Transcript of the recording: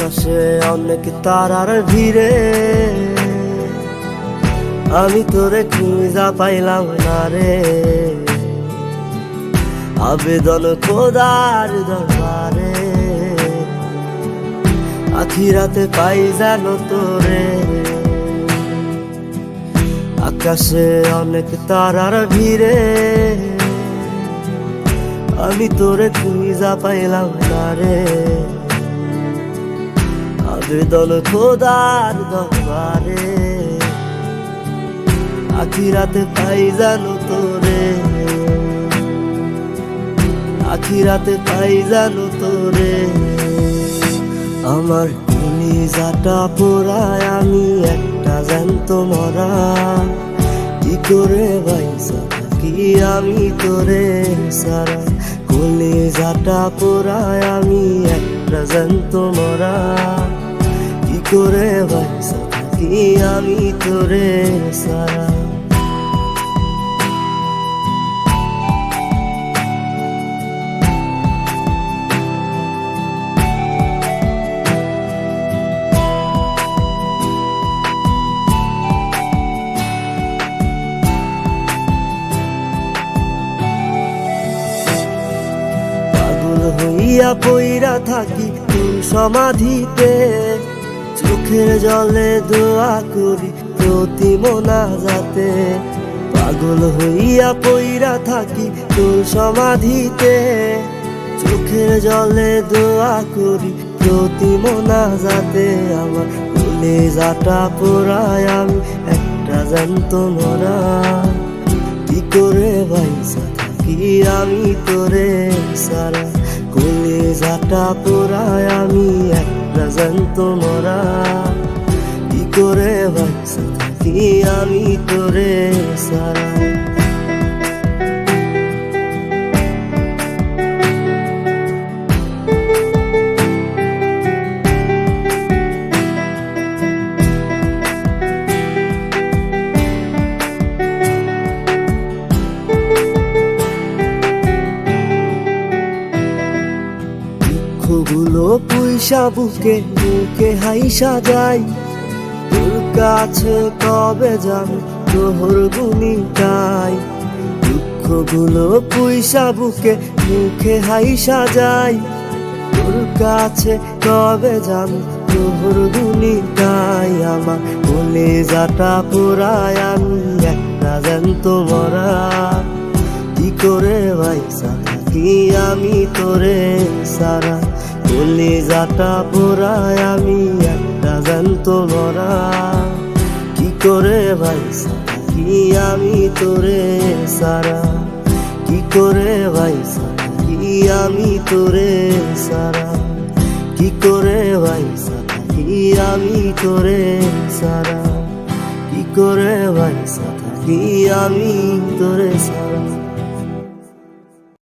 আকাশে অনেক তারার ভিড়ে আমি তোরে খুঁজা পাইলাম না রে। আবেদন খোদার দরবারে আখিরাতে পাই জানো তোরে। আকাশে অনেক তারার ভিড়ে আমি তোরে খুঁজা পাইলাম না রে। আবেদন খোদার দরবারে আখিরাতে পাই জানো তোরে। আখিরাতে পাই জানো তোরে। আমার কলিজাটা পোড়ায় আমি একটা জ্যান্ত মরা। কি করে বাইসা থাকি আমি তোরে সারা। কলিজাটা পোড়ায় আমি একটা জ্যান্ত মরা। কি করে বাইসা থাকি আমি তোরে সারা। হইয়া পইরা থাকি তোর সমাধিতে, চোখের জলে দোয়া করি প্রতি মোনাজাতে। পাগল হইয়া পইরা থাকি তোর সমাধিতে, চোখের জলে দোয়া করি প্রতি মোনাজাতে। আমার কলিজাটা পোড়ায় আমি একটা জ্যান্ত মরা। কি করে বাইসা থাকি আমি তোরে সারা। কলিজাটা পোড়ায় আমি একটা জ্যান্ত মরা। কি করে বাইসা থাকি আমি তোরে সারা। দুঃখগুলো পুইসা বুকে বুকে হাইসা যাই, তোর কাছে কবে যাবো তোর গুণিটাই। দুঃখগুলো পুইসা বুকে মুখে হাইসা যাই, তোর কাছে কবে যাবো তোর গুণিটাই। আমার কলিজাটা পোড়ায় আমি একটা জ্যান্ত মরা। কি করে বাইসা থাকি আমি তোরে সারা। কলিজাটা পোড়ায় আমি একটা জ্যান্ত মরা। কি করে বাইসা থাকি আমি তোরে সারা। কি করে বাইসা থাকি আমি তোরে সারা। কি করে বাইসা থাকি আমি তোরে সারা। কি করে বাইসা থাকি আমি তোরে সারা।